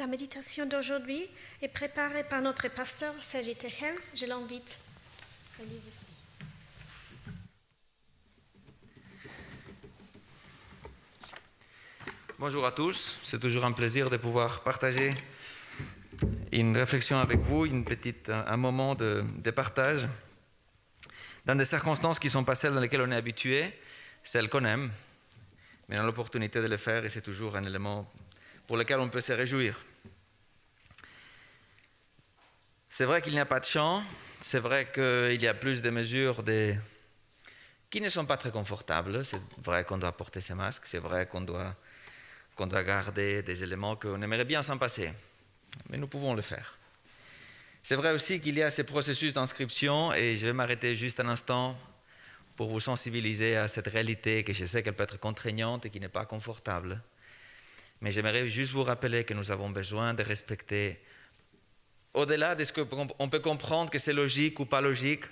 La méditation d'aujourd'hui est préparée par notre pasteur Sergi Tehel. Je l'invite à lire ici. Bonjour à tous, c'est toujours un plaisir de pouvoir partager une réflexion avec vous, un moment de partage dans des circonstances qui ne sont pas celles dans lesquelles on est habitué, celles qu'on aime, mais on a l'opportunité de le faire et c'est toujours un élément pour lequel on peut se réjouir. C'est vrai qu'il n'y a pas de chant, c'est vrai qu'il y a plus de mesures qui ne sont pas très confortables, c'est vrai qu'on doit porter ses masques, c'est vrai qu'on doit garder des éléments qu'on aimerait bien s'en passer, mais nous pouvons le faire. C'est vrai aussi qu'il y a ces processus d'inscription et je vais m'arrêter juste un instant pour vous sensibiliser à cette réalité que je sais qu'elle peut être contraignante et qui n'est pas confortable. Mais j'aimerais juste vous rappeler que nous avons besoin de respecter, au-delà de ce qu'on peut comprendre que c'est logique ou pas logique,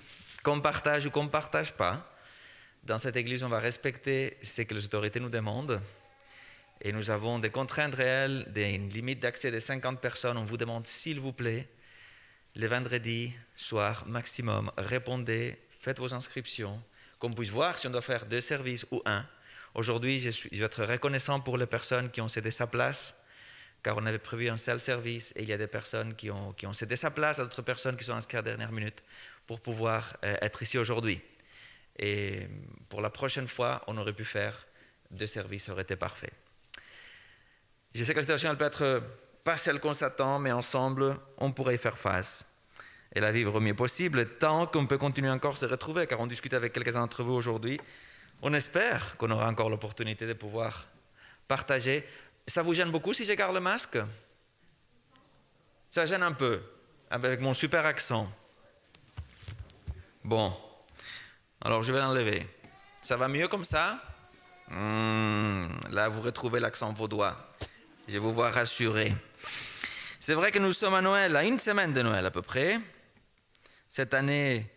qu'on partage ou qu'on ne partage pas. Dans cette église, on va respecter ce que les autorités nous demandent. Et nous avons des contraintes réelles, une limite d'accès de 50 personnes. On vous demande, s'il vous plaît, le vendredi soir maximum, répondez, faites vos inscriptions, qu'on puisse voir si on doit faire 2 services ou 1. Aujourd'hui, je vais être reconnaissant pour les personnes qui ont cédé sa place, car on avait prévu un seul service et il y a des personnes qui ont cédé sa place à d'autres personnes qui sont inscrites à la dernière minute pour pouvoir être ici aujourd'hui. Et pour la prochaine fois, on aurait pu faire 2 services, ça aurait été parfait. Je sais que la situation elle peut être pas celle qu'on s'attend, mais ensemble, on pourrait y faire face et la vivre au mieux possible, tant qu'on peut continuer encore à se retrouver, car on discute avec quelques-uns d'entre vous aujourd'hui. On espère qu'on aura encore l'opportunité de pouvoir partager. Ça vous gêne beaucoup si je garde le masque? Ça gêne un peu, avec mon super accent. Bon, alors je vais l'enlever. Ça va mieux comme ça? Là, vous retrouvez l'accent vaudois. Je vous vois rassuré. C'est vrai que nous sommes à Noël, à une semaine de Noël à peu près. Cette année,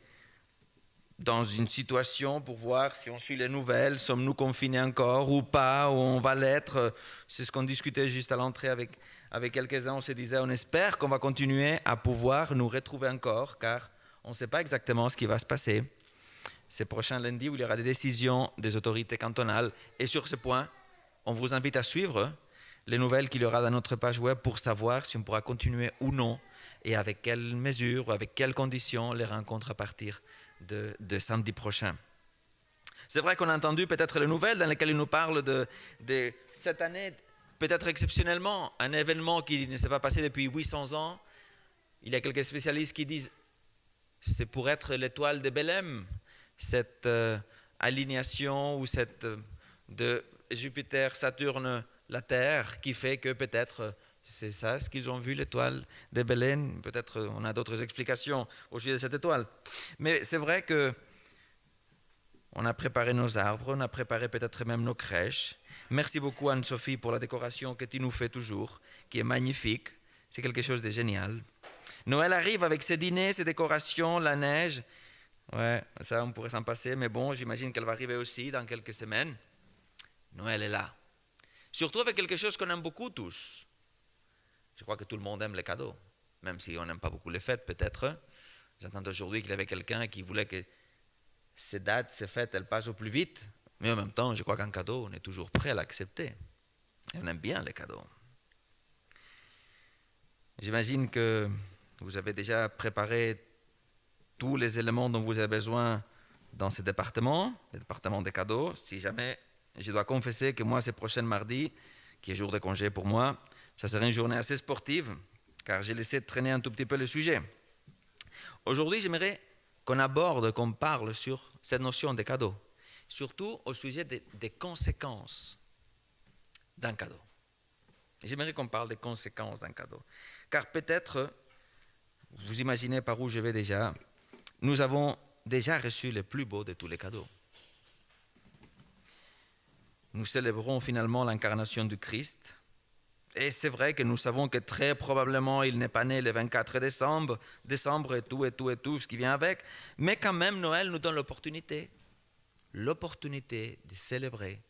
dans une situation pour voir si on suit les nouvelles, sommes-nous confinés encore ou pas, ou on va l'être. C'est ce qu'on discutait juste à l'entrée avec quelques-uns. On se disait, on espère qu'on va continuer à pouvoir nous retrouver encore, car on ne sait pas exactement ce qui va se passer. C'est prochain lundi où il y aura des décisions des autorités cantonales. Et sur ce point, on vous invite à suivre les nouvelles qu'il y aura dans notre page web pour savoir si on pourra continuer ou non et avec quelles mesures, avec quelles conditions les rencontres à partir de samedi prochain. C'est vrai qu'on a entendu peut-être les nouvelles dans lesquelles il nous parle de cette année, peut-être exceptionnellement, un événement qui ne s'est pas passé depuis 800 ans. Il y a quelques spécialistes qui disent c'est pour être l'étoile de Bélem, cette alignation ou de Jupiter, Saturne, la Terre, qui fait que peut-être c'est ça ce qu'ils ont vu, l'étoile de Belén. Peut-être on a d'autres explications au sujet de cette étoile. Mais c'est vrai que on a préparé nos arbres, on a préparé peut-être même nos crèches. Merci beaucoup Anne-Sophie pour la décoration que tu nous fais toujours, qui est magnifique. C'est quelque chose de génial. Noël arrive avec ses dîners, ses décorations, la neige. Ouais, ça on pourrait s'en passer, mais bon, j'imagine qu'elle va arriver aussi dans quelques semaines. Noël est là. Surtout avec quelque chose qu'on aime beaucoup tous. Je crois que tout le monde aime les cadeaux, même si on n'aime pas beaucoup les fêtes peut-être. J'entends aujourd'hui qu'il y avait quelqu'un qui voulait que ces dates, ces fêtes, elles passent au plus vite. Mais en même temps, je crois qu'un cadeau, on est toujours prêt à l'accepter. Et on aime bien les cadeaux. J'imagine que vous avez déjà préparé tous les éléments dont vous avez besoin dans ce département, le département des cadeaux. Si jamais, je dois confesser que moi, ce prochain mardi, qui est jour de congé pour moi, ça serait une journée assez sportive, car j'ai laissé traîner un tout petit peu le sujet. Aujourd'hui, j'aimerais qu'on parle sur cette notion de cadeau, surtout au sujet des conséquences d'un cadeau. J'aimerais qu'on parle des conséquences d'un cadeau, car peut-être, vous imaginez par où je vais déjà, nous avons déjà reçu le plus beau de tous les cadeaux. Nous célébrons finalement l'incarnation du Christ. Et c'est vrai que nous savons que très probablement il n'est pas né le 24 décembre et tout ce qui vient avec. Mais quand même, Noël nous donne l'opportunité de célébrer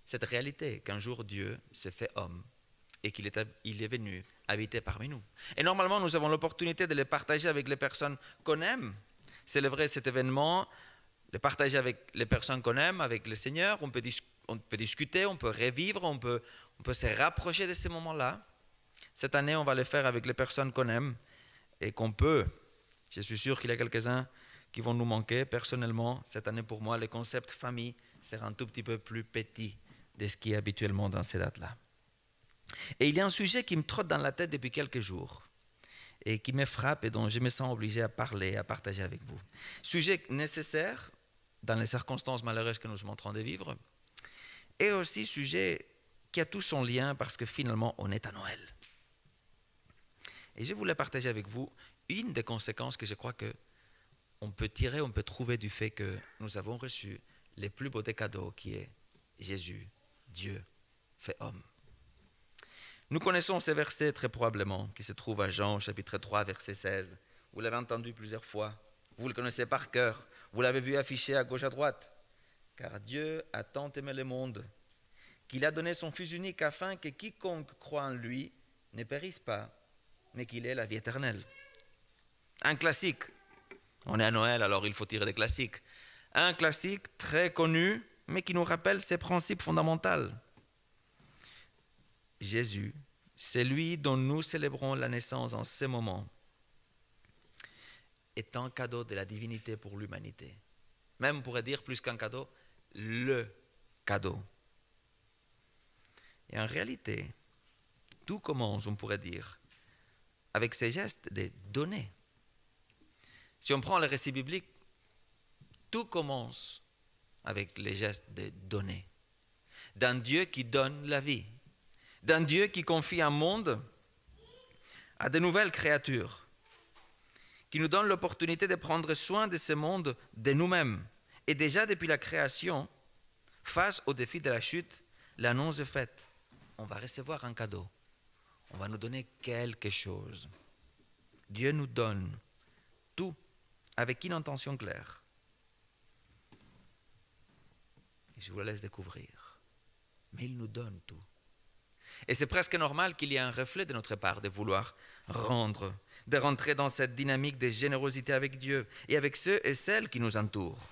cette réalité qu'un jour Dieu s'est fait homme et qu'il est venu habiter parmi nous. Et normalement, nous avons l'opportunité de les partager avec les personnes qu'on aime. Célébrer cet événement, le partager avec les personnes qu'on aime, avec le Seigneur. On peut discuter, on peut revivre, on peut se rapprocher de ces moments-là. Cette année, on va le faire avec les personnes qu'on aime et qu'on peut. Je suis sûr qu'il y a quelques-uns qui vont nous manquer. Personnellement, cette année pour moi, le concept famille sera un tout petit peu plus petit de ce qui est habituellement dans ces dates-là. Et il y a un sujet qui me trotte dans la tête depuis quelques jours et qui me frappe et dont je me sens obligé à parler, à partager avec vous. Sujet nécessaire dans les circonstances malheureuses que nous sommes en train de vivre et aussi sujet qui a tout son lien parce que finalement on est à Noël. Et je voulais partager avec vous une des conséquences que je crois qu'on peut tirer, on peut trouver du fait que nous avons reçu les plus beaux des cadeaux qui est Jésus, Dieu fait homme. Nous connaissons ces versets très probablement qui se trouvent à Jean chapitre 3 verset 16. Vous l'avez entendu plusieurs fois, vous le connaissez par cœur, vous l'avez vu affiché à gauche à droite. Car Dieu a tant aimé le monde qu'il a donné son Fils unique afin que quiconque croit en lui ne périsse pas, mais qu'il ait la vie éternelle. Un classique. On est à Noël, alors il faut tirer des classiques. Un classique très connu, mais qui nous rappelle ses principes fondamentaux. Jésus, c'est lui dont nous célébrons la naissance en ce moment, est un cadeau de la divinité pour l'humanité. Même on pourrait dire plus qu'un cadeau, le cadeau. Et en réalité, tout commence, on pourrait dire, avec ces gestes de donner. Si on prend le récit biblique, tout commence avec les gestes de donner. D'un Dieu qui donne la vie. D'un Dieu qui confie un monde à de nouvelles créatures, qui nous donne l'opportunité de prendre soin de ce monde de nous-mêmes. Et déjà depuis la création, face au défi de la chute, l'annonce est faite. On va recevoir un cadeau. On va nous donner quelque chose. Dieu nous donne tout avec une intention claire. Et je vous la laisse découvrir. Mais il nous donne tout. Et c'est presque normal qu'il y ait un reflet de notre part de vouloir rendre, de rentrer dans cette dynamique de générosité avec Dieu et avec ceux et celles qui nous entourent.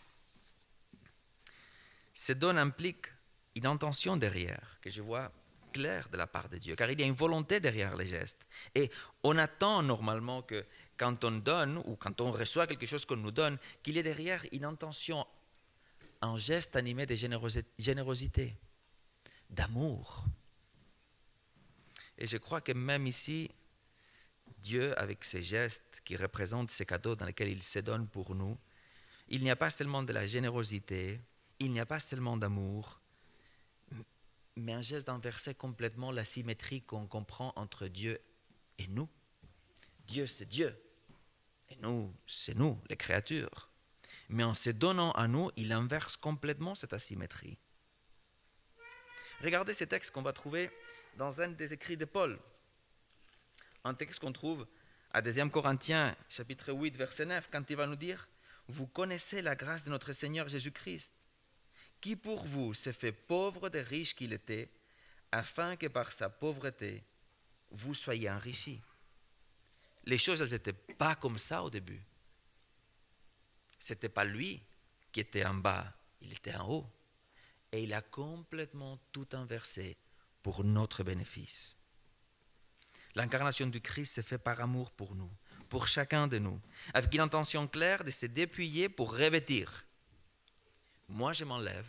Ce don implique une intention derrière, que je vois claire de la part de Dieu, car il y a une volonté derrière les gestes. Et on attend normalement que quand on donne ou quand on reçoit quelque chose qu'on nous donne, qu'il y ait derrière une intention, un geste animé de générosité, d'amour. Et je crois que même ici, Dieu, avec ses gestes qui représentent ces cadeaux dans lesquels il se donne pour nous, il n'y a pas seulement de la générosité, il n'y a pas seulement d'amour, mais un geste d'inverser complètement la symétrie qu'on comprend entre Dieu et nous. Dieu, c'est Dieu, et nous, c'est nous, les créatures. Mais en se donnant à nous, il inverse complètement cette asymétrie. Regardez ces textes qu'on va trouver dans un des écrits de Paul. Un texte qu'on trouve à 2 Corinthiens, chapitre 8, verset 9, quand il va nous dire « Vous connaissez la grâce de notre Seigneur Jésus-Christ, qui pour vous s'est fait pauvre des riches qu'il était, afin que par sa pauvreté, vous soyez enrichis. » Les choses, elles n'étaient pas comme ça au début. Ce n'était pas lui qui était en bas, il était en haut. Et il a complètement tout inversé pour notre bénéfice. L'incarnation du Christ s'est fait par amour pour nous, pour chacun de nous, avec une intention claire de se dépouiller pour revêtir. Moi, je m'enlève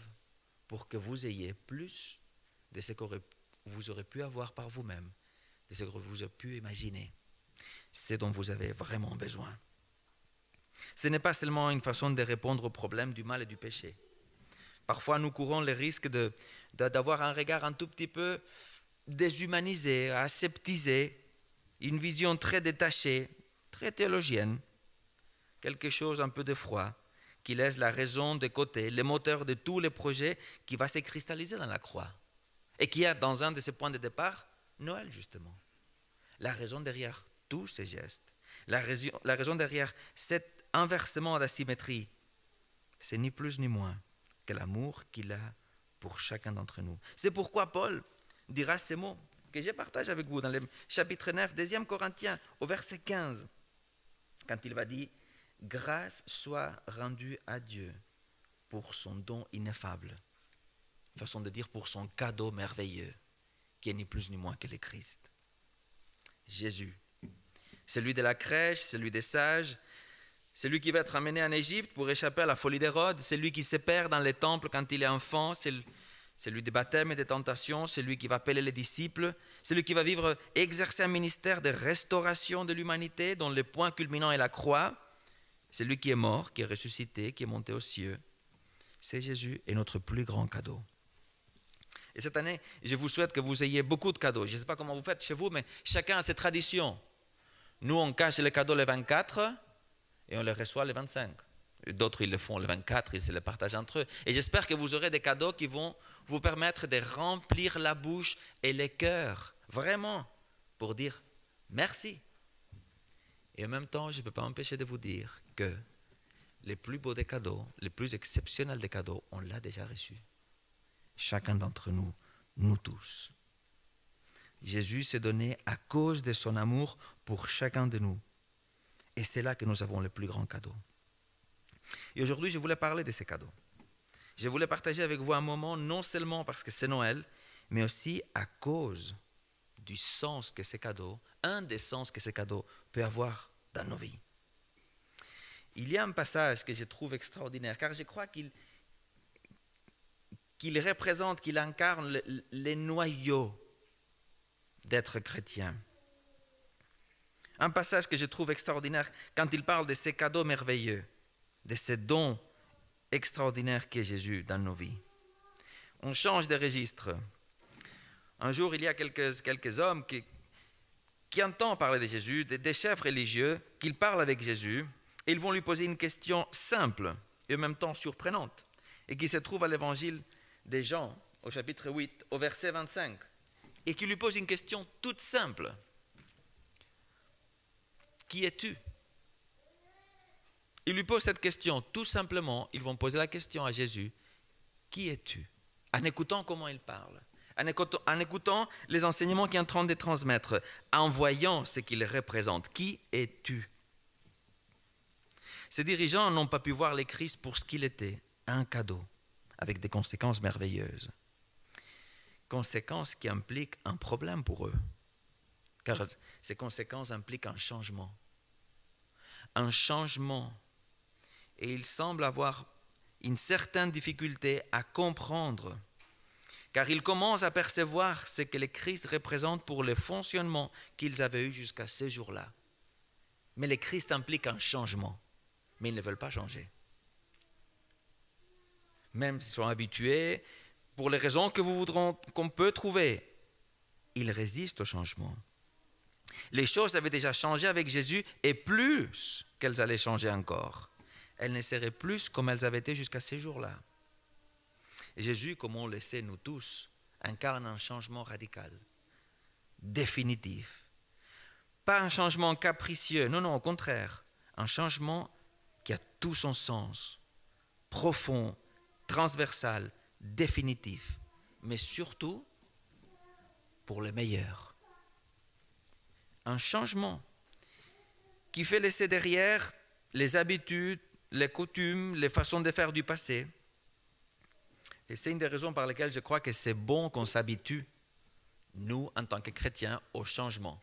pour que vous ayez plus de ce que vous aurez pu avoir par vous-même, de ce que vous aurez pu imaginer, ce dont vous avez vraiment besoin. Ce n'est pas seulement une façon de répondre aux problèmes du mal et du péché. Parfois, nous courons le risque d'avoir un regard un tout petit peu déshumanisé, aseptisé, une vision très détachée, très théologienne, quelque chose un peu de froid, qui laisse la raison de côté, le moteur de tous les projets qui va se cristalliser dans la croix. Et qui a dans un de ses points de départ, Noël justement. La raison derrière tous ces gestes, la raison derrière cet inversement d'asymétrie, c'est ni plus ni moins que l'amour qu'il a pour chacun d'entre nous. C'est pourquoi Paul dira ces mots que je partage avec vous dans le chapitre 9, 2 Corinthiens, au verset 15, quand il va dire « Grâce soit rendue à Dieu pour son don ineffable », façon de dire pour son cadeau merveilleux, qui est ni plus ni moins que le Christ. Jésus, celui de la crèche, celui des sages, celui qui va être amené en Égypte pour échapper à la folie d'Hérode, celui qui se perd dans les temples quand il est enfant, celui des baptêmes et des tentations, celui qui va appeler les disciples, celui qui va vivre et exercer un ministère de restauration de l'humanité dont le point culminant est la croix, celui qui est mort, qui est ressuscité, qui est monté aux cieux. C'est Jésus et notre plus grand cadeau. Et cette année, je vous souhaite que vous ayez beaucoup de cadeaux. Je ne sais pas comment vous faites chez vous, mais chacun a ses traditions. Nous, on cache les cadeaux le 24 et on les reçoit le 25. D'autres, ils le font le 24, ils se les partagent entre eux. Et j'espère que vous aurez des cadeaux qui vont vous permettre de remplir la bouche et les cœurs, vraiment, pour dire merci. Et en même temps, je ne peux pas m'empêcher de vous dire que les plus beaux des cadeaux, les plus exceptionnels des cadeaux, on l'a déjà reçu. Chacun d'entre nous, nous tous. Jésus s'est donné à cause de son amour pour chacun de nous. Et c'est là que nous avons le plus grand cadeau. Et aujourd'hui, je voulais parler de ces cadeaux. Je voulais partager avec vous un moment, non seulement parce que c'est Noël, mais aussi à cause du sens que ces cadeaux, un des sens que ces cadeaux peuvent avoir dans nos vies. Il y a un passage que je trouve extraordinaire, car je crois qu'il représente, qu'il incarne les noyaux d'être chrétien. Un passage que je trouve extraordinaire quand il parle de ces cadeaux merveilleux, de ces dons extraordinaires qu'est Jésus dans nos vies. On change de registre. Un jour, il y a quelques hommes qui entendent parler de Jésus, des chefs religieux, qui parlent avec Jésus, et ils vont lui poser une question simple et en même temps surprenante, et qui se trouve à l'évangile de Jean, au chapitre 8, au verset 25, et qui lui pose une question toute simple. Qui es-tu? Il lui pose cette question, tout simplement, ils vont poser la question à Jésus, qui es-tu? En écoutant comment il parle, en écoutant les enseignements qu'il est en train de transmettre, en voyant ce qu'il représente, qui es-tu? Ces dirigeants n'ont pas pu voir le Christ pour ce qu'il était, un cadeau, avec des conséquences merveilleuses. Conséquences qui impliquent un problème pour eux, car ces conséquences impliquent un changement. Un changement. Et ils semblent avoir une certaine difficulté à comprendre, car ils commencent à percevoir ce que le Christ représente pour le fonctionnement qu'ils avaient eu jusqu'à ce jour-là. Mais le Christ implique un changement, mais ils ne veulent pas changer. Même s'ils sont habitués, pour les raisons qu'on peut trouver, ils résistent au changement. Les choses avaient déjà changé avec Jésus et plus qu'elles allaient changer encore. Elles ne seraient plus comme elles avaient été jusqu'à ces jours-là. Et Jésus, comme on le sait nous tous, incarne un changement radical, définitif. Pas un changement capricieux, non, au contraire, un changement qui a tout son sens, profond, transversal, définitif, mais surtout pour le meilleur. Un changement qui fait laisser derrière les habitudes, les coutumes, les façons de faire du passé. Et c'est une des raisons par lesquelles je crois que c'est bon qu'on s'habitue, nous, en tant que chrétiens, au changement.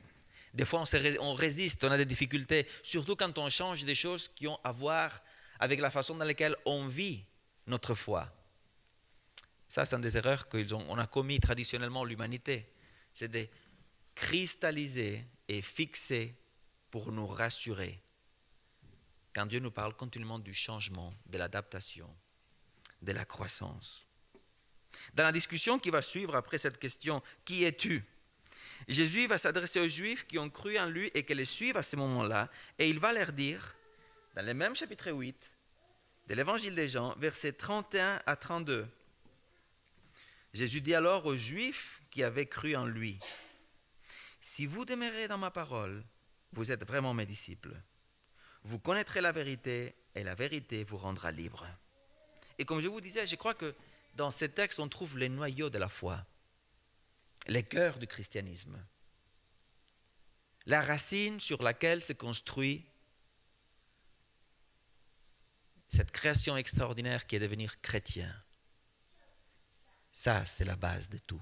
Des fois, on résiste, on a des difficultés, surtout quand on change des choses qui ont à voir avec la façon dans laquelle on vit notre foi. Ça, c'est une des erreurs qu'on a commis traditionnellement l'humanité. C'est de cristalliser et fixer pour nous rassurer. Quand Dieu nous parle continuellement du changement, de l'adaptation, de la croissance. Dans la discussion qui va suivre après cette question, qui es-tu? Jésus va s'adresser aux Juifs qui ont cru en lui et qui le suivent à ce moment-là, et il va leur dire, dans le même chapitre 8 de l'évangile de Jean, versets 31 à 32, Jésus dit alors aux Juifs qui avaient cru en lui, « Si vous demeurez dans ma parole, vous êtes vraiment mes disciples. Vous connaîtrez la vérité et la vérité vous rendra libre. » Et comme je vous disais, je crois que dans ces textes, on trouve les noyaux de la foi. le cœur du christianisme, la racine sur laquelle se construit cette création extraordinaire qui est devenir chrétien. Ça, c'est la base de tout,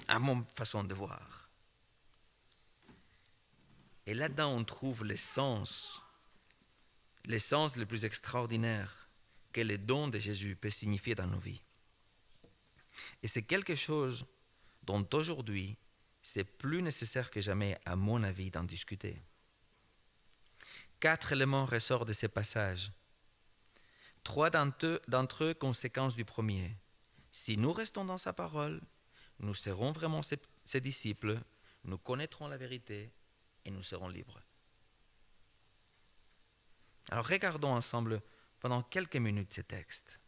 à mon façon de voir. Et là-dedans, on trouve l'essence le plus extraordinaire que le don de Jésus peut signifier dans nos vies. Et c'est quelque chose dont aujourd'hui, c'est plus nécessaire que jamais, à mon avis, d'en discuter. 4 éléments ressortent de ces passages. 3 d'entre eux, conséquences du premier. Si nous restons dans sa parole, nous serons vraiment ses disciples, nous connaîtrons la vérité et nous serons libres. Alors regardons ensemble pendant quelques minutes ces textes.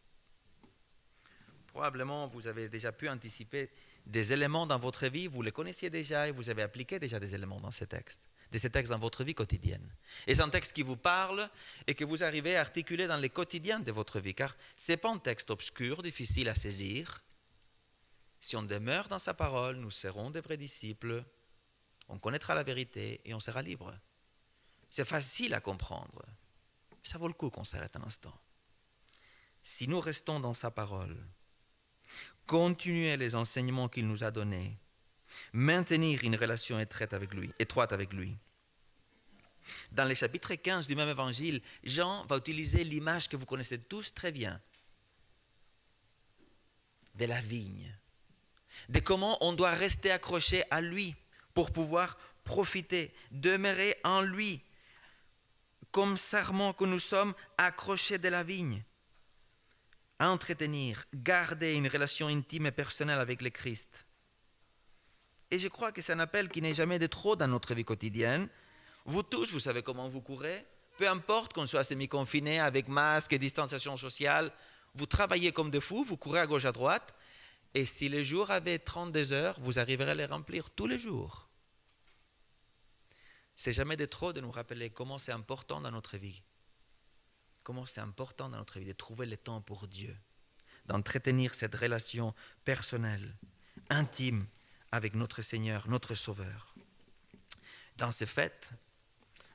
Probablement, vous avez déjà pu anticiper des éléments dans votre vie, vous les connaissiez déjà et vous avez appliqué déjà des éléments dans ces textes dans votre vie quotidienne. Et c'est un texte qui vous parle et que vous arrivez à articuler dans les quotidiens de votre vie, car ce n'est pas un texte obscur, difficile à saisir. Si on demeure dans sa parole, nous serons des vrais disciples, on connaîtra la vérité et on sera libre. C'est facile à comprendre. Ça vaut le coup qu'on s'arrête un instant. Si nous restons dans sa parole, continuer les enseignements qu'il nous a donnés, maintenir une relation étroite avec lui. Dans le chapitre 15 du même évangile, Jean va utiliser l'image que vous connaissez tous très bien, de la vigne, de comment on doit rester accroché à lui pour pouvoir profiter, demeurer en lui, comme sarment que nous sommes accrochés de la vigne. Entretenir, garder une relation intime et personnelle avec le Christ. Et je crois que c'est un appel qui n'est jamais de trop dans notre vie quotidienne. Vous tous, vous savez comment vous courez. Peu importe qu'on soit semi-confiné avec masque et distanciation sociale, vous travaillez comme des fous, vous courez à gauche à droite. Et si les jours avaient 32 heures, vous arriverez à les remplir tous les jours. C'est jamais de trop de nous rappeler comment c'est important dans notre vie. Comment c'est important dans notre vie de trouver le temps pour Dieu, d'entretenir cette relation personnelle, intime avec notre Seigneur, notre Sauveur. Dans ces fêtes,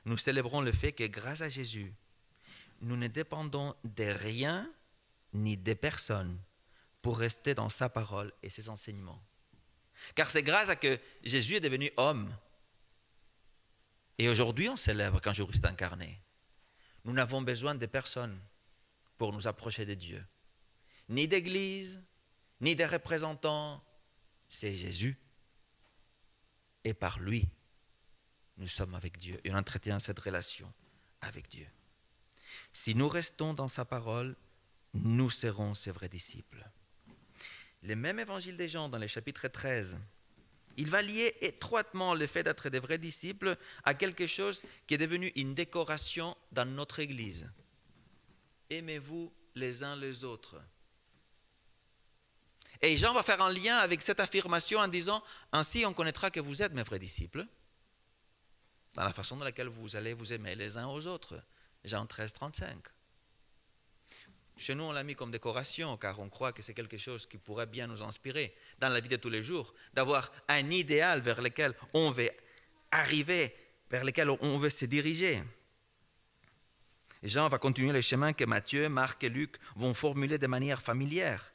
nous célébrons le fait que grâce à Jésus, nous ne dépendons de rien ni de personne pour rester dans sa parole et ses enseignements. Car c'est grâce à que Jésus est devenu homme. Et aujourd'hui, on célèbre qu'un jour il s'est incarné. Nous n'avons besoin de personne pour nous approcher de Dieu. Ni d'église, ni de représentants. C'est Jésus. Et par lui, nous sommes avec Dieu. Et on entretient cette relation avec Dieu. Si nous restons dans sa parole, nous serons ses vrais disciples. Le même évangile de Jean, dans le chapitre 13, il va lier étroitement le fait d'être des vrais disciples à quelque chose qui est devenu une décoration dans notre Église. Aimez-vous les uns les autres. Et Jean va faire un lien avec cette affirmation en disant « Ainsi on connaîtra que vous êtes mes vrais disciples, dans la façon dans laquelle vous allez vous aimer les uns aux autres. » Jean 13, 35. Chez nous, on l'a mis comme décoration, car on croit que c'est quelque chose qui pourrait bien nous inspirer dans la vie de tous les jours, d'avoir un idéal vers lequel on veut arriver, vers lequel on veut se diriger. Jean va continuer le chemin que Matthieu, Marc et Luc vont formuler de manière familière.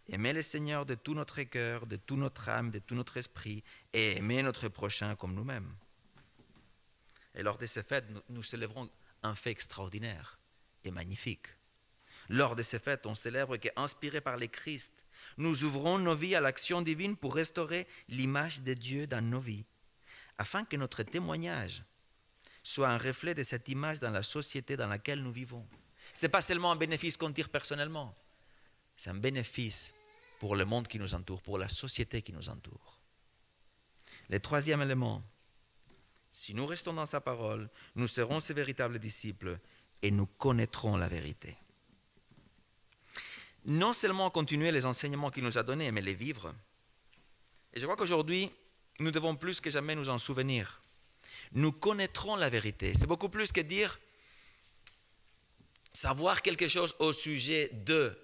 Aimer le Seigneur de tout notre cœur, de toute notre âme, de tout notre esprit, et aimer notre prochain comme nous-mêmes. Et lors de ces fêtes, nous célébrons un fait extraordinaire et magnifique. Lors de ces fêtes, on célèbre qu'inspirés par le Christ, nous ouvrons nos vies à l'action divine pour restaurer l'image de Dieu dans nos vies, afin que notre témoignage soit un reflet de cette image dans la société dans laquelle nous vivons. Ce n'est pas seulement un bénéfice qu'on tire personnellement, c'est un bénéfice pour le monde qui nous entoure, pour la société qui nous entoure. Le troisième élément, si nous restons dans sa parole, nous serons ses véritables disciples et nous connaîtrons la vérité. Non seulement continuer les enseignements qu'il nous a donnés, mais les vivre. Et je crois qu'aujourd'hui, nous devons plus que jamais nous en souvenir. Nous connaîtrons la vérité. C'est beaucoup plus que dire savoir quelque chose au sujet de.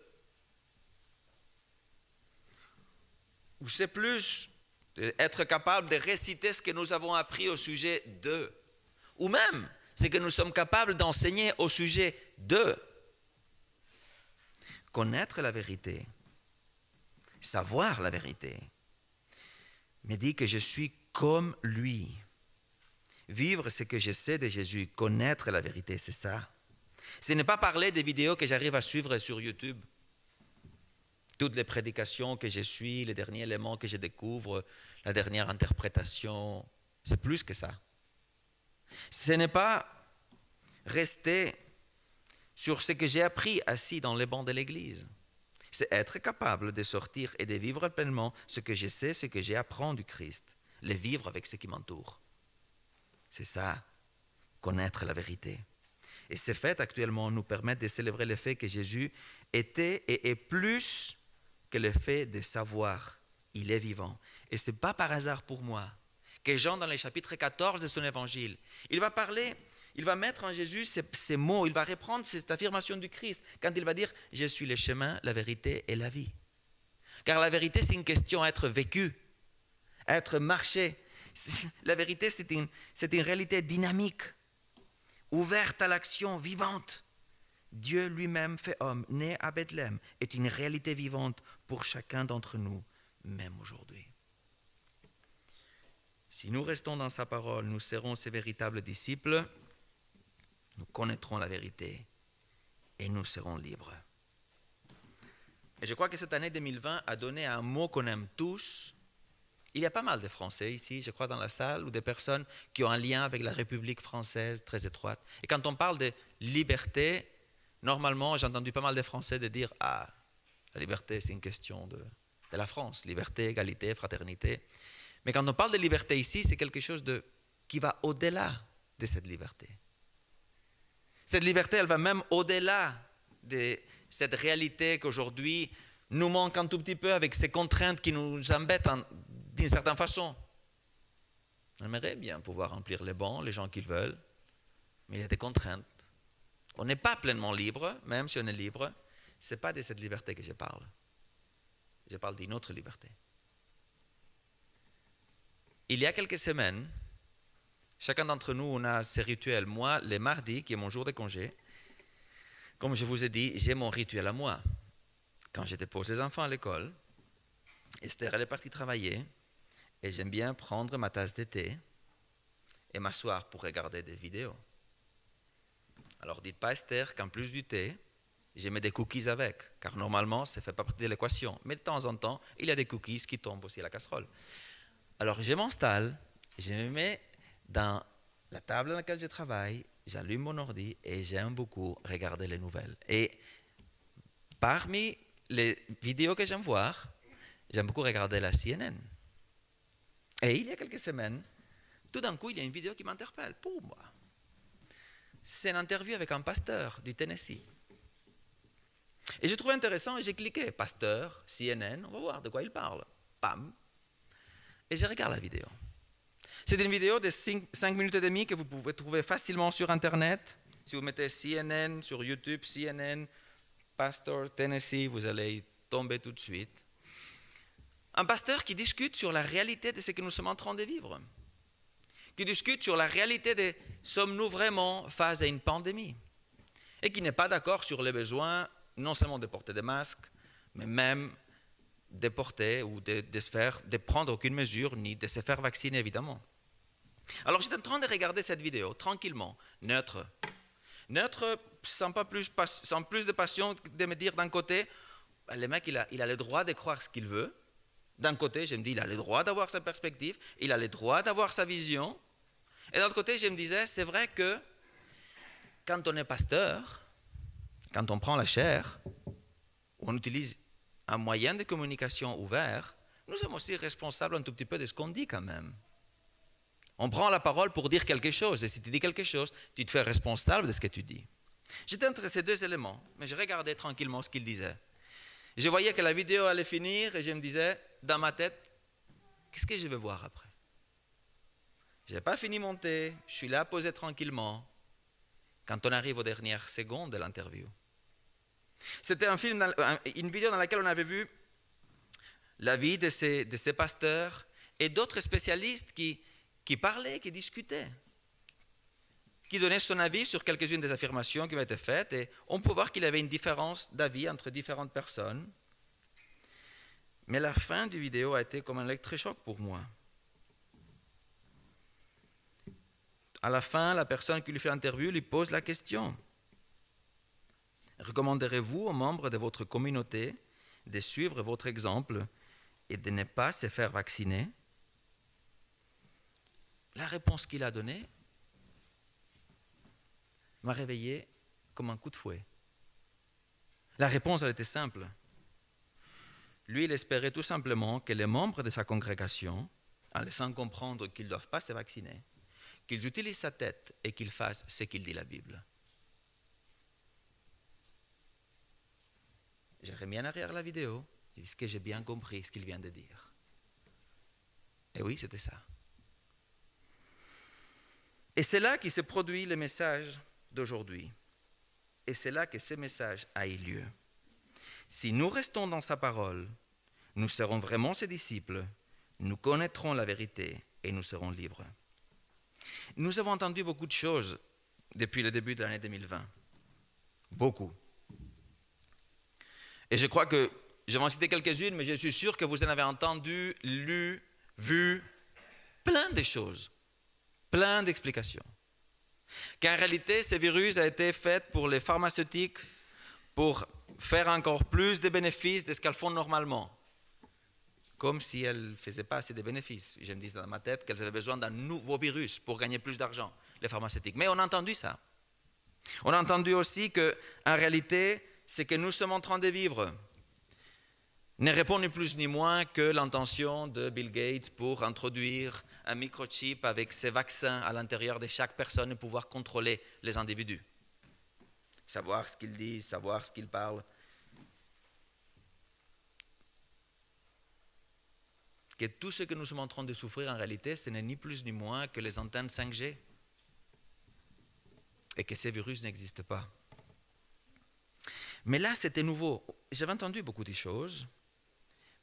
Ou c'est plus Être capable de réciter ce que nous avons appris au sujet d'eux. Ou même ce que nous sommes capables d'enseigner au sujet d'eux. Connaître la vérité, savoir la vérité, me dit que je suis comme lui. Vivre ce que je sais de Jésus, connaître la vérité, c'est ça. Ce n'est pas parler des vidéos que j'arrive à suivre sur YouTube. Toutes les prédications que je suis, les derniers éléments que je découvre, la dernière interprétation, c'est plus que ça. Ce n'est pas rester sur ce que j'ai appris assis dans les bancs de l'église. C'est être capable de sortir et de vivre pleinement ce que je sais, ce que j'apprends du Christ, le vivre avec ce qui m'entoure. C'est ça, connaître la vérité. Et ces fêtes actuellement nous permettent de célébrer le fait que Jésus était et est plus que le fait de savoir. Il est vivant. Et ce n'est pas par hasard pour moi que Jean, dans le chapitre 14 de son évangile, il va mettre en Jésus ces mots, il va reprendre cette affirmation du Christ quand il va dire « Je suis le chemin, la vérité et la vie ». Car la vérité, c'est une question à être vécue, à être marchée. La vérité, c'est une réalité dynamique, ouverte à l'action, vivante. Dieu lui-même fait homme, né à Bethléem, est une réalité vivante pour chacun d'entre nous, même aujourd'hui. Si nous restons dans sa parole, nous serons ses véritables disciples, nous connaîtrons la vérité et nous serons libres. Et je crois que cette année 2020 a donné un mot qu'on aime tous. Il y a pas mal de Français ici, je crois, dans la salle, ou des personnes qui ont un lien avec la République française très étroite. Et quand on parle de liberté, normalement, j'ai entendu pas mal de Français de dire « Ah, la liberté, c'est une question de la France. Liberté, égalité, fraternité. » Mais quand on parle de liberté ici, c'est quelque chose qui va au-delà de cette liberté. Cette liberté, elle va même au-delà de cette réalité qu'aujourd'hui nous manque un tout petit peu avec ces contraintes qui nous embêtent d'une certaine façon. On aimerait bien pouvoir remplir les bancs, les gens qui le veulent, mais il y a des contraintes. On n'est pas pleinement libre, même si on est libre. Ce n'est pas de cette liberté que je parle. Je parle d'une autre liberté. Il y a quelques semaines, chacun d'entre nous, on a ses rituels. Moi, les mardis, qui est mon jour de congé, comme je vous ai dit, j'ai mon rituel à moi. Quand je dépose les enfants à l'école, Esther, elle est partie travailler, et j'aime bien prendre ma tasse de thé et m'asseoir pour regarder des vidéos. Alors dites pas, Esther, qu'en plus du thé, je mets des cookies avec, car normalement, ça ne fait pas partie de l'équation. Mais de temps en temps, il y a des cookies qui tombent aussi à la casserole. Alors je m'installe, je me mets dans la table dans laquelle je travaille, j'allume mon ordi et j'aime beaucoup regarder les nouvelles. Et parmi les vidéos que j'aime voir, j'aime beaucoup regarder la CNN. Et il y a quelques semaines, tout d'un coup, il y a une vidéo qui m'interpelle. Pour moi, c'est une interview avec un pasteur du Tennessee. Et j'ai trouvé intéressant et j'ai cliqué, pasteur, CNN, on va voir de quoi il parle. Bam. Et je regarde la vidéo. C'est une vidéo de 5 minutes et demie que vous pouvez trouver facilement sur Internet. Si vous mettez CNN sur YouTube, CNN, Pastor Tennessee, vous allez y tomber tout de suite. Un pasteur qui discute sur la réalité de ce que nous sommes en train de vivre. Qui discute sur la réalité de sommes-nous vraiment face à une pandémie. Et qui n'est pas d'accord sur les besoins, non seulement de porter des masques, mais même de porter ou de prendre aucune mesure, ni de se faire vacciner, évidemment. Alors, j'étais en train de regarder cette vidéo, tranquillement, neutre. Neutre, sans plus de passion de me dire d'un côté, le mec, il a le droit de croire ce qu'il veut. D'un côté, je me dis, il a le droit d'avoir sa perspective, il a le droit d'avoir sa vision. Et d'un autre côté, je me disais, c'est vrai que quand on est pasteur, quand on prend la chair, on utilise un moyen de communication ouvert, nous sommes aussi responsables un tout petit peu de ce qu'on dit quand même. On prend la parole pour dire quelque chose, et si tu dis quelque chose, tu te fais responsable de ce que tu dis. J'étais entre ces deux éléments, mais je regardais tranquillement ce qu'il disait. Je voyais que la vidéo allait finir, et je me disais, dans ma tête, qu'est-ce que je vais voir après? Je n'ai pas fini mon thé, je suis là posé tranquillement, quand on arrive aux dernières secondes de l'interview. C'était une vidéo dans laquelle on avait vu la vie de ces pasteurs et d'autres spécialistes qui parlaient, qui discutaient, qui donnaient son avis sur quelques-unes des affirmations qui ont été faites, et on peut voir qu'il y avait une différence d'avis entre différentes personnes. Mais la fin du vidéo a été comme un électrochoc pour moi. À la fin, la personne qui lui fait l'interview lui pose la question: recommanderez-vous aux membres de votre communauté de suivre votre exemple et de ne pas se faire vacciner? La réponse qu'il a donnée m'a réveillé comme un coup de fouet. La réponse, elle était simple. Lui, il espérait tout simplement que les membres de sa congrégation, en laissant comprendre qu'ils ne doivent pas se vacciner, qu'ils utilisent sa tête et qu'ils fassent ce qu'il dit la Bible. J'ai remis en arrière la vidéo. J'ai dit: est-ce que j'ai bien compris ce qu'il vient de dire? Et oui, c'était ça. Et c'est là qu'il s'est produit le message d'aujourd'hui. Et c'est là que ce message a eu lieu. Si nous restons dans sa parole, nous serons vraiment ses disciples, nous connaîtrons la vérité et nous serons libres. Nous avons entendu beaucoup de choses depuis le début de l'année 2020. Beaucoup. Et je crois que, je vais en citer quelques-unes, mais je suis sûr que vous en avez entendu, lu, vu, plein de choses, plein d'explications. Qu'en réalité, ce virus a été fait pour les pharmaceutiques, pour faire encore plus de bénéfices de ce qu'elles font normalement. Comme si elles ne faisaient pas assez de bénéfices. Je me dis dans ma tête qu'elles avaient besoin d'un nouveau virus pour gagner plus d'argent, les pharmaceutiques. Mais on a entendu ça. On a entendu aussi qu'en réalité, ce que nous sommes en train de vivre ne répond ni plus ni moins que l'intention de Bill Gates pour introduire un microchip avec ses vaccins à l'intérieur de chaque personne et pouvoir contrôler les individus. Savoir ce qu'ils disent, savoir ce qu'ils parlent. Que tout ce que nous sommes en train de souffrir en réalité, ce n'est ni plus ni moins que les antennes 5G. Et que ces virus n'existent pas. Mais là, c'était nouveau. J'avais entendu beaucoup de choses,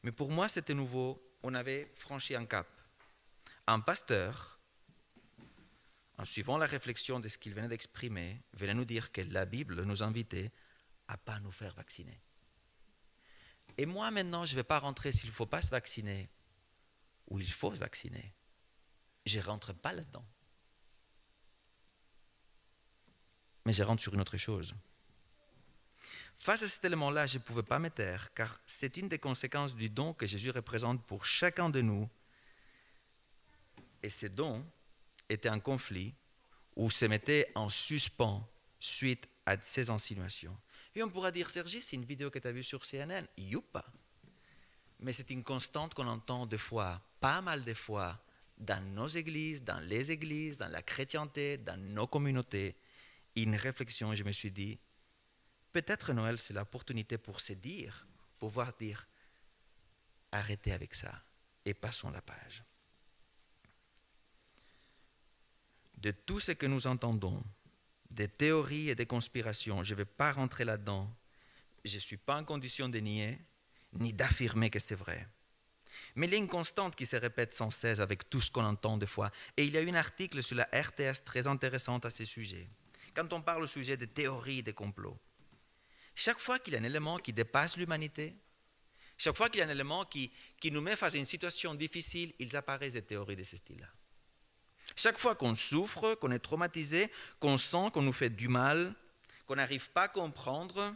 mais pour moi, c'était nouveau. On avait franchi un cap. Un pasteur, en suivant la réflexion de ce qu'il venait d'exprimer, venait nous dire que la Bible nous invitait à ne pas nous faire vacciner. Et moi, maintenant, je ne vais pas rentrer s'il ne faut pas se vacciner ou il faut se vacciner. Je ne rentre pas là-dedans. Mais je rentre sur une autre chose. Face à cet élément-là, je ne pouvais pas me taire, car c'est une des conséquences du don que Jésus représente pour chacun de nous. Et ce don était en conflit ou se mettait en suspens suite à ces insinuations. Et on pourra dire: Sergi, c'est une vidéo que tu as vue sur CNN. Youpa! Mais c'est une constante qu'on entend des fois, pas mal de fois, dans nos églises, dans les églises, dans la chrétienté, dans nos communautés. Une réflexion, je me suis dit, peut-être Noël, c'est l'opportunité pour se dire, pouvoir dire, arrêtez avec ça et passons la page. De tout ce que nous entendons, des théories et des conspirations, je ne vais pas rentrer là-dedans. Je ne suis pas en condition de nier, ni d'affirmer que c'est vrai. Mais il y a une constante qui se répète sans cesse avec tout ce qu'on entend des fois. Et il y a eu un article sur la RTS très intéressant à ce sujet. Quand on parle au sujet des théories des complots, chaque fois qu'il y a un élément qui dépasse l'humanité, chaque fois qu'il y a un élément qui nous met face à une situation difficile, ils apparaissent des théories de ce style-là. Chaque fois qu'on souffre, qu'on est traumatisé, qu'on sent qu'on nous fait du mal, qu'on n'arrive pas à comprendre,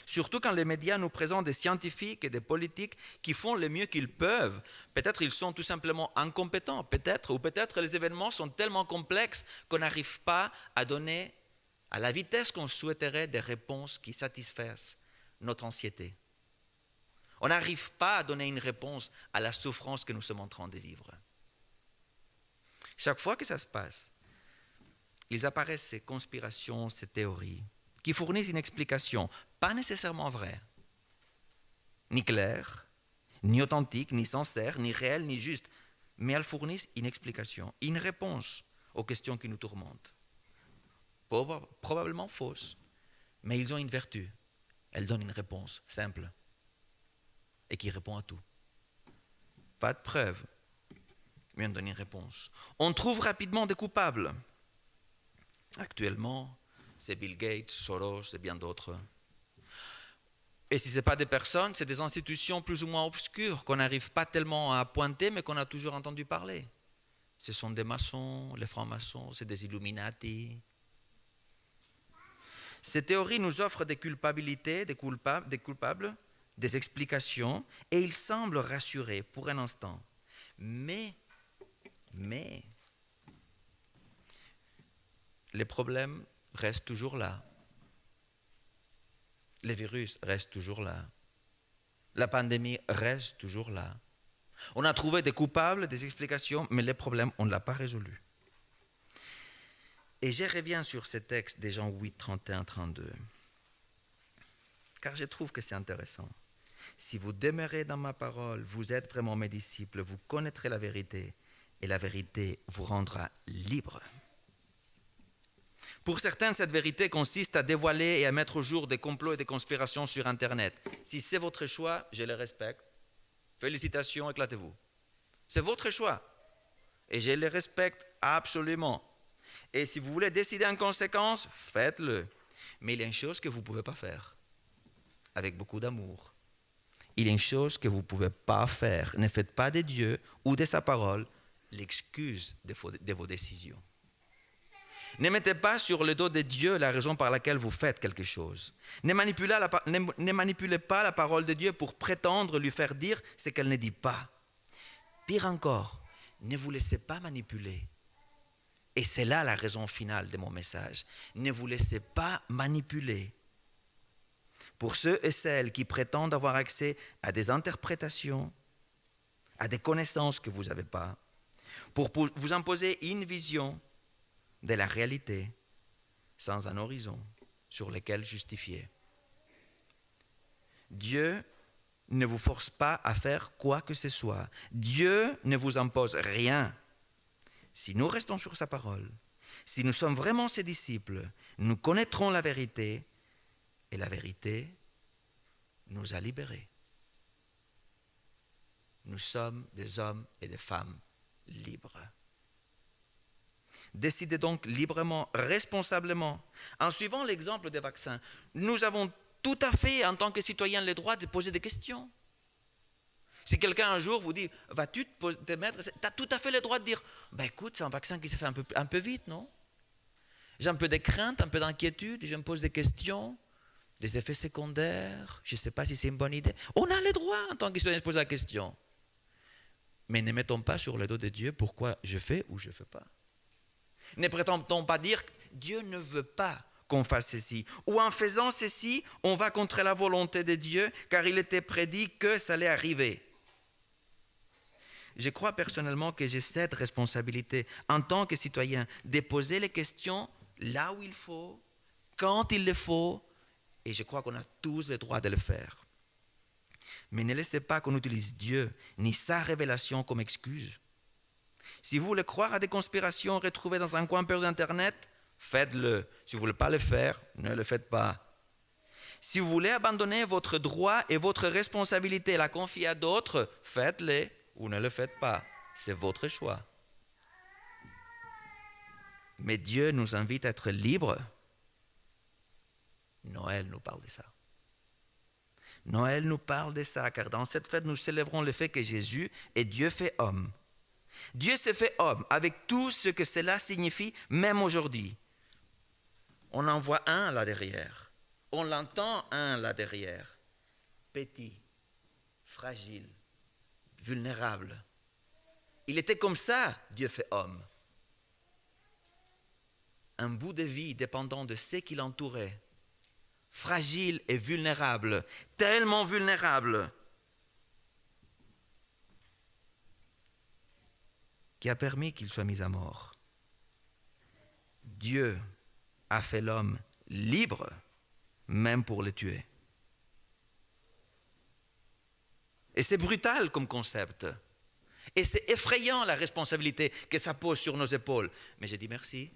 surtout quand les médias nous présentent des scientifiques et des politiques qui font le mieux qu'ils peuvent. Peut-être ils sont tout simplement incompétents, peut-être les événements sont tellement complexes qu'on n'arrive pas à donner à la vitesse qu'on souhaiterait des réponses qui satisfassent notre anxiété. On n'arrive pas à donner une réponse à la souffrance que nous sommes en train de vivre. Chaque fois que ça se passe, ils apparaissent ces conspirations, ces théories, qui fournissent une explication, pas nécessairement vraie, ni claire, ni authentique, ni sincère, ni réelle, ni juste, mais elles fournissent une explication, une réponse aux questions qui nous tourmentent. Probablement fausse, mais ils ont une vertu. Elles donnent une réponse simple et qui répond à tout. Pas de preuves, mais on donne une réponse. On trouve rapidement des coupables. Actuellement, c'est Bill Gates, Soros et bien d'autres. Et si ce n'est pas des personnes, c'est des institutions plus ou moins obscures qu'on n'arrive pas tellement à pointer, mais qu'on a toujours entendu parler. Ce sont des maçons, les francs-maçons, c'est des Illuminati. Ces théories nous offrent des culpabilités, des coupables, des explications, et ils semblent rassurer pour un instant. Mais, les problèmes restent toujours là. Les virus restent toujours là. La pandémie reste toujours là. On a trouvé des coupables, des explications, mais les problèmes, on ne l'a pas résolu. Et je reviens sur ce texte des Jean 8, 31, 32. Car je trouve que c'est intéressant. Si vous demeurez dans ma parole, vous êtes vraiment mes disciples, vous connaîtrez la vérité, et la vérité vous rendra libre. Pour certains, cette vérité consiste à dévoiler et à mettre au jour des complots et des conspirations sur Internet. Si c'est votre choix, je le respecte. Félicitations, éclatez-vous. C'est votre choix. Et je le respecte absolument. Et si vous voulez décider en conséquence, faites-le. Mais il y a une chose que vous ne pouvez pas faire, avec beaucoup d'amour. Il y a une chose que vous ne pouvez pas faire. Ne faites pas de Dieu ou de sa parole l'excuse de vos décisions. Ne mettez pas sur le dos de Dieu la raison par laquelle vous faites quelque chose. Ne manipulez pas la parole de Dieu pour prétendre lui faire dire ce qu'elle ne dit pas. Pire encore, ne vous laissez pas manipuler. Et c'est là la raison finale de mon message. Ne vous laissez pas manipuler. Pour ceux et celles qui prétendent avoir accès à des interprétations, à des connaissances que vous n'avez pas, pour vous imposer une vision de la réalité sans un horizon sur lequel justifier. Dieu ne vous force pas à faire quoi que ce soit. Dieu ne vous impose rien. Si nous restons sur sa parole, si nous sommes vraiment ses disciples, nous connaîtrons la vérité et la vérité nous a libérés. Nous sommes des hommes et des femmes libres. Décidez donc librement, responsablement, en suivant l'exemple des vaccins. Nous avons tout à fait, en tant que citoyens, le droit de poser des questions. Si quelqu'un un jour vous dit, vas-tu te mettre, tu as tout à fait le droit de dire, écoute, c'est un vaccin qui s'est fait un peu vite, non? J'ai un peu de crainte, un peu d'inquiétude, je me pose des questions, des effets secondaires, je ne sais pas si c'est une bonne idée. On a le droit, en tant que citoyen, de se poser la question. Mais ne mettons pas sur le dos de Dieu pourquoi je fais ou je ne fais pas. Ne prétendons pas dire Dieu ne veut pas qu'on fasse ceci. Ou en faisant ceci, on va contre la volonté de Dieu, car il était prédit que ça allait arriver. Je crois personnellement que j'ai cette responsabilité en tant que citoyen de poser les questions là où il faut, quand il le faut, et je crois qu'on a tous le droit de le faire. Mais ne laissez pas qu'on utilise Dieu ni sa révélation comme excuse. Si vous voulez croire à des conspirations retrouvées dans un coin perdu d'Internet, faites-le. Si vous ne voulez pas le faire, ne le faites pas. Si vous voulez abandonner votre droit et votre responsabilité et la confier à d'autres, faites-le ou ne le faites pas. C'est votre choix. Mais Dieu nous invite à être libres. Noël nous parle de ça. Noël nous parle de ça, car dans cette fête, nous célébrons le fait que Jésus est Dieu fait homme. Dieu s'est fait homme avec tout ce que cela signifie, même aujourd'hui. On en voit un là derrière. On l'entend un là derrière. Petit, fragile, vulnérable. Il était comme ça, Dieu fait homme. Un bout de vie dépendant de ce qui l'entourait. Fragile et vulnérable, tellement vulnérable, qui a permis qu'il soit mis à mort. Dieu a fait l'homme libre, même pour le tuer. Et c'est brutal comme concept. Et c'est effrayant la responsabilité que ça pose sur nos épaules. Mais je dis merci,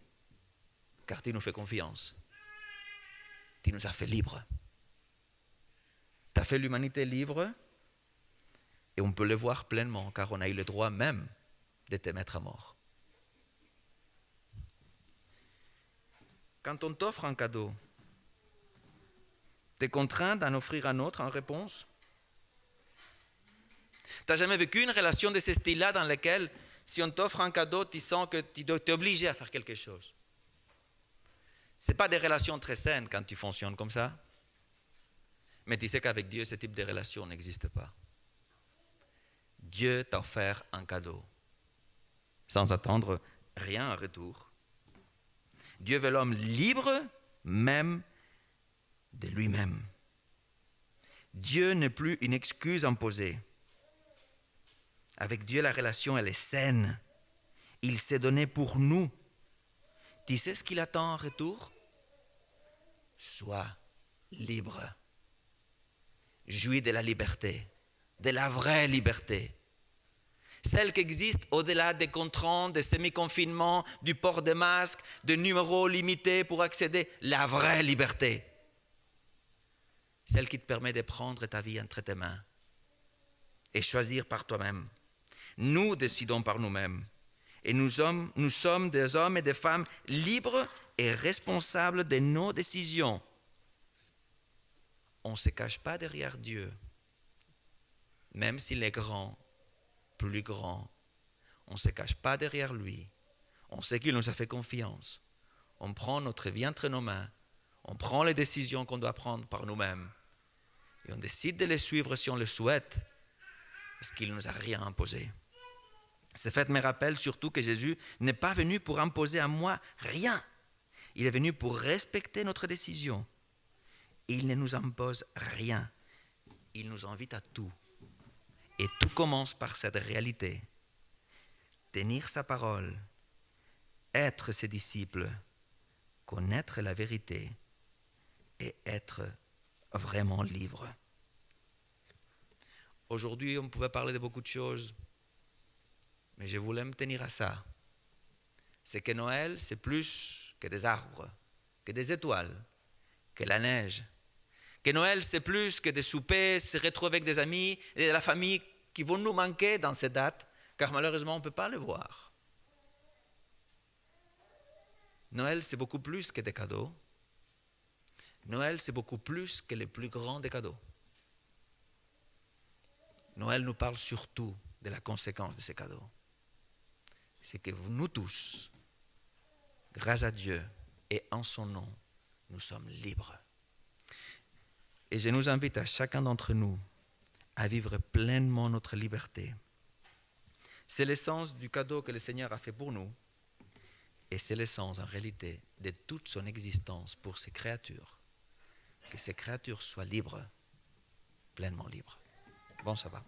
car tu nous fais confiance. Tu nous as fait libres. Tu as fait l'humanité libre, et on peut le voir pleinement, car on a eu le droit même de te mettre à mort. Quand on t'offre un cadeau, tu es contraint d'en offrir un autre en réponse? Tu n'as jamais vécu une relation de ce style-là dans laquelle, si on t'offre un cadeau, tu sens que tu es obligé à faire quelque chose? Ce n'est pas des relations très saines quand tu fonctionnes comme ça. Mais tu sais qu'avec Dieu, ce type de relation n'existe pas. Dieu t'a offert un cadeau, sans attendre rien en retour. Dieu veut l'homme libre, même de lui-même. Dieu n'est plus une excuse imposée. Avec Dieu, la relation, elle est saine. Il s'est donné pour nous. Tu sais ce qu'il attend en retour? Sois libre. Jouis de la liberté, de la vraie liberté. Celle qui existe au-delà des contraintes, des semi-confinements, du port de masques, de numéros limités pour accéder, la vraie liberté. Celle qui te permet de prendre ta vie entre tes mains et choisir par toi-même. Nous décidons par nous-mêmes. Et nous sommes des hommes et des femmes libres et responsables de nos décisions. On ne se cache pas derrière Dieu, même s'il est grand, plus grand. On ne se cache pas derrière lui. On sait qu'il nous a fait confiance. On prend notre vie entre nos mains. On prend les décisions qu'on doit prendre par nous-mêmes. Et on décide de les suivre si on le souhaite, parce qu'il ne nous a rien imposé. Ce fait me rappelle surtout que Jésus n'est pas venu pour imposer à moi rien. Il est venu pour respecter notre décision. Il ne nous impose rien. Il nous invite à tout. Et tout commence par cette réalité. Tenir sa parole, être ses disciples, connaître la vérité et être vraiment libre. Aujourd'hui, on pouvait parler de beaucoup de choses, mais je voulais me tenir à ça. C'est que Noël, c'est plus que des arbres, que des étoiles, que la neige. Que Noël, c'est plus que des soupers, se retrouver avec des amis et de la famille qui vont nous manquer dans ces dates, car malheureusement, on ne peut pas les voir. Noël, c'est beaucoup plus que des cadeaux. Noël, c'est beaucoup plus que les plus grands des cadeaux. Noël nous parle surtout de la conséquence de ces cadeaux. C'est que nous tous, grâce à Dieu et en son nom, nous sommes libres. Et je nous invite à chacun d'entre nous à vivre pleinement notre liberté. C'est l'essence du cadeau que le Seigneur a fait pour nous. Et c'est l'essence en réalité de toute son existence pour ces créatures. Que ces créatures soient libres, pleinement libres. Bon sabbat.